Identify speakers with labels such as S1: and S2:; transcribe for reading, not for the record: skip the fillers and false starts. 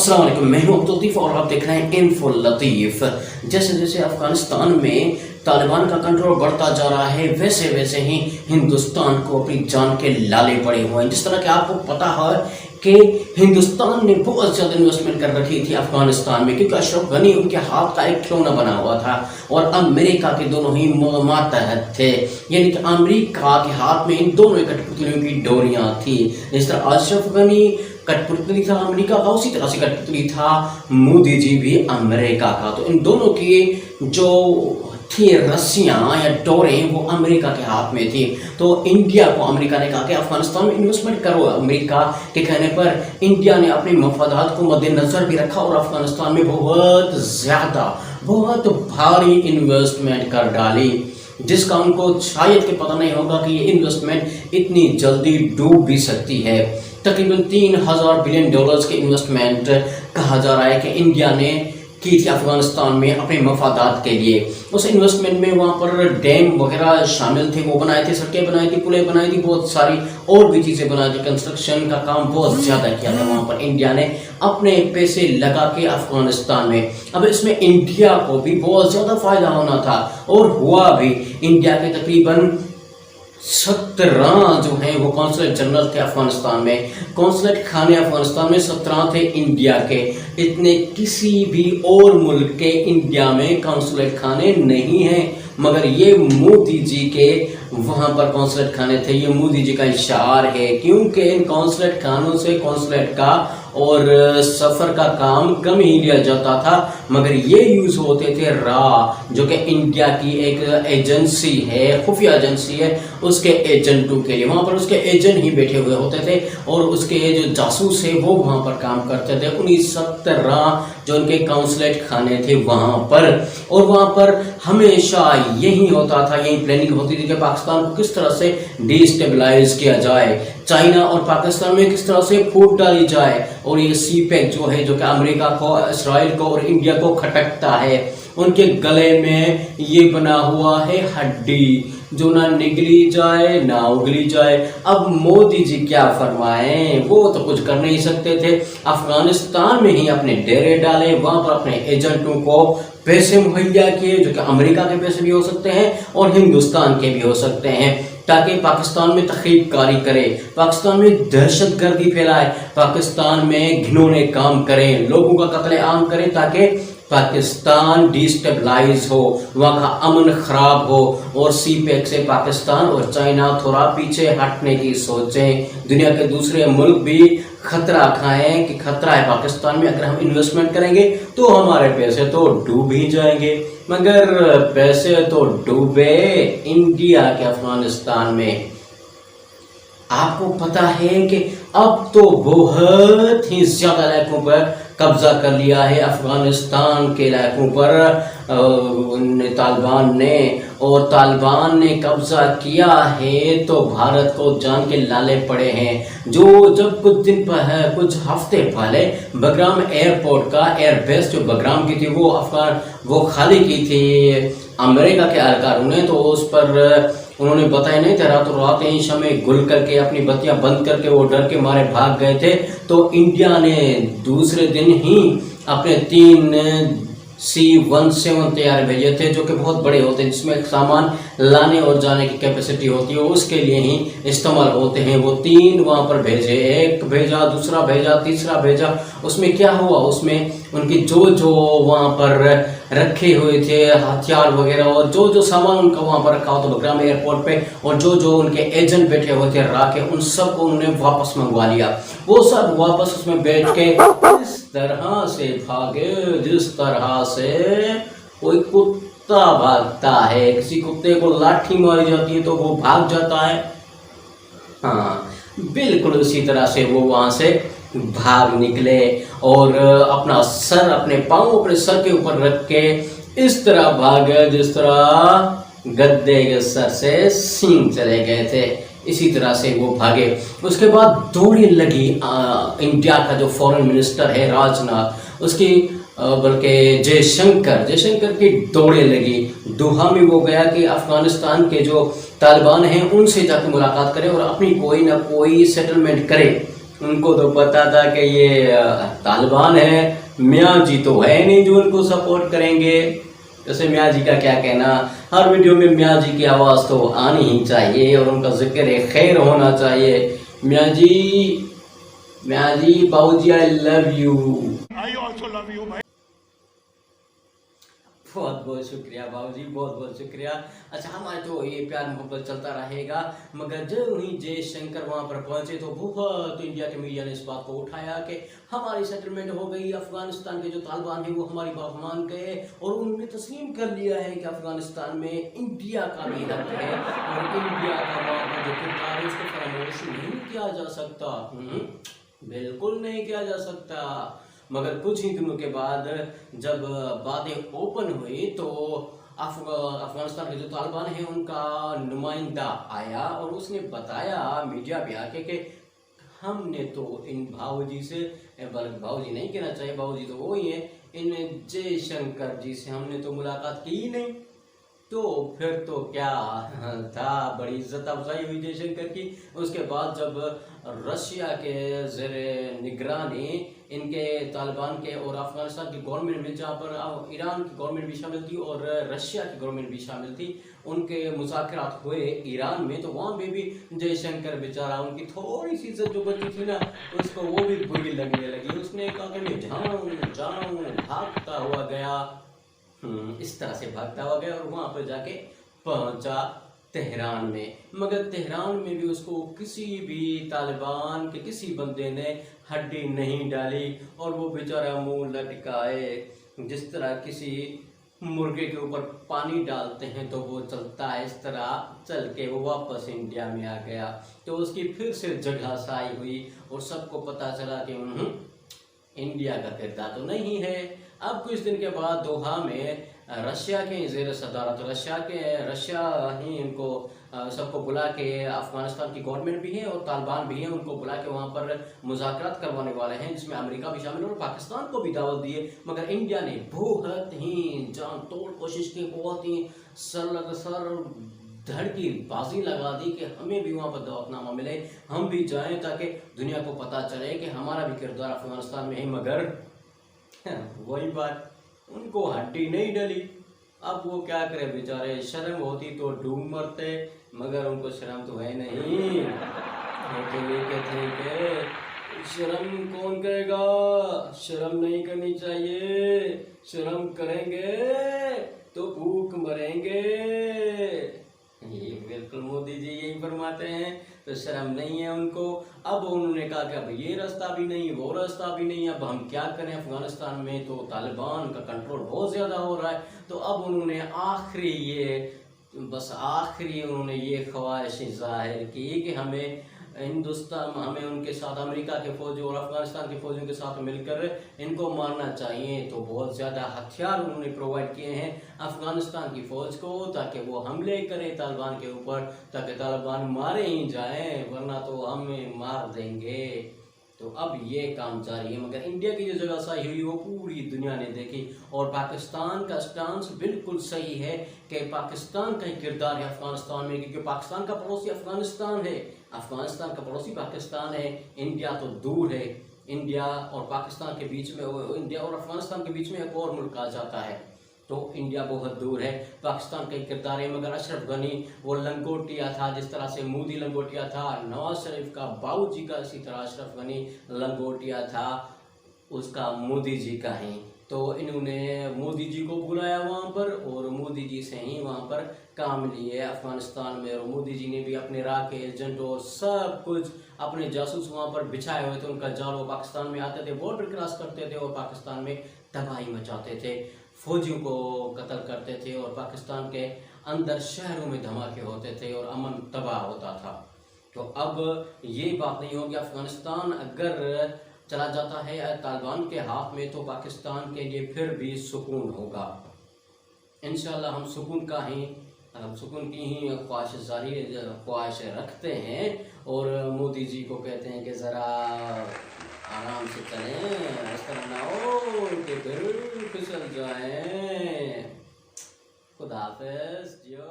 S1: السلام علیکم، میں ہوں عبد اللطیف اور آپ دیکھ رہے ہیں انفو لطیف۔ جیسے جیسے افغانستان میں طالبان کا کنٹرول بڑھتا جا رہا ہے ویسے ویسے ہی ہندوستان کو اپنی جان کے لالے پڑے ہوئے ہیں۔ جس طرح کہ آپ کو پتا ہے کہ ہندوستان نے بہت زیادہ انویسٹمنٹ کر رکھی تھی افغانستان میں، کیونکہ اشرف غنی ان کے ہاتھ کا ایک کھلونا بنا ہوا تھا اور امریکہ کے دونوں ہی ماتحت تھے، یعنی کہ امریکہ کے ہاتھ میں ان دونوں کٹھ پتلیوں کی ڈوریاں تھی۔ جس طرح اشرف غنی کٹ پتلی تھا امریکہ کا، اسی طرح سے کٹ پتلی تھا مودی جی بھی امریکہ کا۔ تو ان دونوں کی جو تھی رسیاں یا ڈوریں وہ امریکہ کے ہاتھ میں تھی۔ تو انڈیا کو امریکہ نے کہا کہ افغانستان میں انویسٹمنٹ کرو۔ امریکہ کے کہنے پر انڈیا نے اپنے مفادات کو مد نظر بھی رکھا اور افغانستان میں بہت زیادہ بہت بھاری انویسٹمنٹ کر ڈالی، جس کا ان کو شاید کہ پتہ نہیں ہوگا کہ یہ انویسٹمنٹ اتنی جلدی ڈوب بھی سکتی ہے۔ تقریباً $3000 بلین کی انویسٹمنٹ کہا جا رہا ہے کہ انڈیا نے کی تھی افغانستان میں اپنے مفادات کے لیے۔ اس انویسٹمنٹ میں وہاں پر ڈیم وغیرہ شامل تھے، وہ بنائے تھے، سڑکیں بنائی تھی، پلیں بنائی تھی، بہت ساری اور بھی چیزیں بنائی تھی، کنسٹرکشن کا کام بہت زیادہ کیا تھا وہاں پر انڈیا نے اپنے پیسے لگا کے افغانستان میں۔ اب اس میں انڈیا کو بھی بہت زیادہ فائدہ ہونا تھا اور ہوا بھی۔ انڈیا کے تقریباً 17 جو ہیں وہ قونصلیٹ جنرل تھے افغانستان میں، قونصلیٹ خانے افغانستان میں 17 تھے انڈیا کے۔ اتنے کسی بھی اور ملک کے انڈیا میں قونصلیٹ خانے نہیں ہیں، مگر یہ مودی جی کے وہاں پر قونصلیٹ خانے تھے۔ یہ مودی جی کا اشعار ہے، کیونکہ ان قونصلیٹ خانوں سے قونصلیٹ کا اور سفر کا کام کم ہی لیا جاتا تھا، مگر یہ یوز ہوتے تھے جو کہ انڈیا کی ایک ایجنسی ہے، خفیہ ایجنسی ہے، اس کے ایجنٹوں کے لیے۔ وہاں پر اس کے ایجنٹ ہی بیٹھے ہوئے ہوتے تھے اور اس کے جو جاسوس ہے وہ وہاں پر کام کرتے تھے، 17 جو ان کے قونصلیٹ خانے تھے وہاں پر۔ اور وہاں پر ہمیشہ یہی ہوتا تھا، یہی پلاننگ ہوتی تھی کہ پاکستان کو کس طرح سے ڈی اسٹیبلائز کیا جائے، چائنا اور پاکستان میں کس طرح سے پھوٹ ڈالی جائے۔ اور یہ سی پیک جو ہے جو کہ امریکہ کو، اسرائیل کو اور انڈیا کو کھٹکتا ہے، ان کے گلے میں یہ بنا ہوا ہے ہڈی جو نہ نگلی جائے نہ اگلی جائے۔ اب مودی جی کیا فرمائیں، وہ تو کچھ کر نہیں سکتے تھے۔ افغانستان میں ہی اپنے ڈیرے ڈالے، وہاں پر اپنے ایجنٹوں کو پیسے مہیا کیے، جو کہ امریکہ کے پیسے بھی ہو سکتے ہیں اور ہندوستان کے بھی ہو سکتے ہیں، تاکہ پاکستان میں تخریب کاری کرے، پاکستان میں دہشت گردی پھیلائے، پاکستان میں گھنونے کام کریں، لوگوں کا قتل عام کریں، تاکہ پاکستان ڈی اسٹیبلائز ہو، وہاں کا امن خراب ہو اور سی پیک سے پاکستان اور چائنا تھوڑا پیچھے ہٹنے کی سوچیں۔ دنیا کے دوسرے ملک بھی خطرہ کھائیں کہ خطرہ ہے پاکستان میں، اگر ہم انویسٹمنٹ کریں گے تو ہمارے پیسے تو ڈوب ہی جائیں گے۔ مگر پیسے تو ڈوبے انڈیا کے افغانستان میں۔ آپ کو پتا ہے کہ اب تو بہت ہی زیادہ علاقوں پر قبضہ کر لیا ہے افغانستان کے علاقوں پر طالبان نے، اور طالبان نے قبضہ کیا ہے تو بھارت کو جان کے لالے پڑے ہیں۔ جب کچھ ہفتے پہلے بگرام ایئرپورٹ کا ایئر بیس جو بگرام کی تھی وہ خالی کی تھی امریکہ کے اہلکاروں نے، تو اس پر انہوں نے بتایا نہیں تھا، راتوں رات ہی شمع گل کر کے اپنی بتیاں بند کر کے وہ ڈر کے مارے بھاگ گئے تھے۔ تو انڈیا نے دوسرے دن ہی اپنے 3 C-17 طیارے بھیجے تھے، جو کہ بہت بڑے ہوتے ہیں، جس میں سامان لانے اور جانے کی کیپیسٹی ہوتی ہے، اس کے لیے ہی استعمال ہوتے ہیں۔ وہ 3 وہاں پر بھیجے، ایک بھیجا، دوسرا بھیجا، تیسرا بھیجا۔ اس میں کیا ہوا، اس میں ان کی جو وہاں پر رکھے ہوئے تھے ہتھیار وغیرہ اور جو سامان ان کا وہاں پر رکھا ہوا تھا بگرام ایئرپورٹ پہ، اور جو ان کے ایجنٹ بیٹھے ہوئے تھے کے، ان سب کو انہوں نے واپس منگوا لیا۔ وہ سب واپس اس میں بیٹھ کے اس طرح سے بھاگے جس طرح سے کوئی کتا بھاگتا ہے، کسی کتے کو لاٹھی ماری جاتی ہے تو وہ بھاگ جاتا ہے، ہاں بالکل اسی طرح سے وہ وہاں سے بھاگ نکلے اور اپنا سر، اپنے پاؤں اپنے سر کے اوپر رکھ کے اس طرح بھاگے جس طرح گدے کے سر سے سینگ چلے گئے تھے، اسی طرح سے وہ بھاگے۔ اس کے بعد دوڑیں لگی انڈیا کا جو فورن منسٹر ہے راج ناتھ، اس کی بلکہ جے شنکر کی دوڑیں لگی، دوحہ میں وہ گیا کہ افغانستان کے جو طالبان ہیں ان سے جا کے ملاقات کرے اور اپنی کوئی نہ کوئی سیٹلمنٹ کرے۔ ان کو تو پتا تھا کہ یہ طالبان ہے، میاں جی تو ہے نہیں جو ان کو سپورٹ کریں گے۔ جیسے میاں جی کا کیا کہنا، ہر ویڈیو میں میاں جی کی آواز تو آنی ہی چاہیے اور ان کا ذکر خیر ہونا چاہیے۔ میاں جی باؤ جی آئی لو یو، بہت بہت شکریہ باؤ جی، بہت بہت شکریہ۔ اچھا ہمارے تو یہ پیار محبت چلتا رہے گا، مگر جب ہی جے شنکر وہاں پر پہنچے تو بہت انڈیا کے میڈیا نے اس بات کو اٹھایا کہ ہماری سیٹلمنٹ ہو گئی، افغانستان کے جو طالبان ہیں وہ ہماری بات مان گئے اور انہوں نے تسلیم کر لیا ہے کہ افغانستان میں انڈیا کا بھی حق ہے اور انڈیا کا وہاں پر جو کردار ہے اس کو فراموش نہیں کیا جا سکتا، بالکل نہیں کیا جا سکتا۔ مگر کچھ ہی دنوں کے بعد جب باتیں اوپن ہوئی تو افغانستان کے جو طالبان ہیں ان کا نمائندہ آیا اور اس نے بتایا میڈیا پہ آ کے کہ ہم نے تو ان بھاؤ جی سے، بلکہ بھاؤ جی نہیں کہنا چاہیے، بھاؤ جی تو وہی ہیں، ان جے شنکر جی سے ہم نے تو ملاقات کی ہی نہیں۔ تو پھر تو کیا تھا، بڑی عزت افزائی ہوئی جے شنکر کی۔ اس کے بعد جب رشیا کے زیر نگرانی ان کے طالبان کے اور افغانستان کی گورنمنٹ میں، جہاں پر ایران کی گورنمنٹ بھی شامل تھی اور رشیا کی گورنمنٹ بھی شامل تھی، ان کے مذاکرات ہوئے ایران میں، تو وہاں پہ بھی جے شنکر بیچارہ ان کی تھوڑی سی عزت جو بچی تھی نا اس کو وہ بھی بری لگنے لگی۔ اس نے کہا کہ میں جاؤں بھاگتا ہوا گیا، اس طرح سے بھاگتا ہوا گیا اور وہاں پہ جا کے پہنچا تہران میں۔ مگر تہران میں بھی اس کو کسی بھی طالبان کے کسی بندے نے ہڈی نہیں ڈالی اور وہ بیچارہ منہ لٹکائے، جس طرح کسی مرغے کے اوپر پانی ڈالتے ہیں تو وہ چلتا ہے، اس طرح چل کے وہ واپس انڈیا میں آ گیا۔ تو اس کی پھر سے جگہ سائی ہوئی اور سب کو پتا چلا کہ انڈیا کا کردار تو نہیں ہے۔ اب کچھ دن کے بعد دوحہ میں رشیا کے زیر صدارت، رشیا ہی ان کو سب کو بلا کے، افغانستان کی گورنمنٹ بھی ہے اور طالبان بھی ہیں، ان کو بلا کے وہاں پر مذاکرات کروانے والے ہیں، جس میں امریکہ بھی شامل اور پاکستان کو بھی دعوت دی ہے۔ مگر انڈیا نے بہت ہی جان توڑ کوشش کی، بہت ہی سر دھڑ کی بازی لگا دی کہ ہمیں بھی وہاں پر دعوت نامہ ملے، ہم بھی جائیں تاکہ دنیا کو پتہ چلے کہ ہمارا بھی کردار افغانستان میں ہے۔ مگر وہی بات، ان کو ہڈی نہیں ڈلی۔ اب وہ کیا کرے بیچارے، شرم ہوتی تو ڈوب مرتے، مگر ان کو شرم تو ہے نہیں۔ وہ تو یہ کہتے ہیں کہ شرم کون کرے گا، شرم نہیں کرنی چاہیے، شرم کریں گے تو بھوک مریں گے، یہ بالکل مودی جی یہی فرماتے ہیں۔ تو شرم نہیں ہے ان کو۔ اب انہوں نے کہا کہ اب یہ راستہ بھی نہیں، وہ راستہ بھی نہیں، اب ہم کیا کریں، افغانستان میں تو طالبان کا کنٹرول بہت زیادہ ہو رہا ہے۔ تو اب انہوں نے آخری انہوں نے یہ خواہش ظاہر کی کہ ہمیں ان کے ساتھ، امریکہ کے فوجوں اور افغانستان کے فوجوں کے ساتھ مل کر ان کو مارنا چاہیے۔ تو بہت زیادہ ہتھیار انہوں نے پرووائڈ کیے ہیں افغانستان کی فوج کو تاکہ وہ حملے کریں طالبان کے اوپر، تاکہ طالبان مارے ہی جائیں، ورنہ تو ہمیں مار دیں گے۔ تو اب یہ کام جاری ہے۔ مگر انڈیا کی جو جگہ سائی ہوئی وہ پوری دنیا نے دیکھی اور پاکستان کا سٹانس بالکل صحیح ہے کہ پاکستان کا ہی کردار ہے افغانستان میں، کیونکہ پاکستان کا پڑوسی افغانستان ہے، افغانستان کا پڑوسی پاکستان ہے، انڈیا تو دور ہے۔ انڈیا اور پاکستان کے بیچ میں، انڈیا اور افغانستان کے بیچ میں ایک اور ملک آ جاتا ہے، تو انڈیا بہت دور ہے، پاکستان کا ہی کردار ہے۔ مگر اشرف غنی وہ لنگوٹیا تھا، جس طرح سے مودی لنگوٹیا تھا، نواز شریف کا باؤ جی کا اسی طرح اشرف غنی لنگوٹیا تھا، اس کا مودی جی کا ہی۔ تو انہوں نے مودی جی کو بلایا وہاں پر اور مودی جی سے ہی وہاں پر کام لیے افغانستان میں، اور مودی جی نے بھی اپنے راہ کے ایجنٹ اور سب کچھ اپنے جاسوس وہاں پر بچھائے ہوئے تھے، ان کا جال وہ پاکستان میں آتے تھے، بارڈر کراس کرتے تھے اور پاکستان میں تباہی مچاتے تھے، فوجیوں کو قتل کرتے تھے اور پاکستان کے اندر شہروں میں دھماکے ہوتے تھے اور امن تباہ ہوتا تھا۔ تو اب یہ بات نہیں ہوگی، افغانستان اگر چلا جاتا ہے طالبان کے ہاتھ میں تو پاکستان کے لیے پھر بھی سکون ہوگا انشاءاللہ۔ ہم سکون کی ہی خواہش رکھتے ہیں اور مودی جی کو کہتے ہیں کہ ذرا آرام سے چلیں، اس طرح نہ ہو کہ پھر پھسل جائیں۔ خدا حافظ جیو۔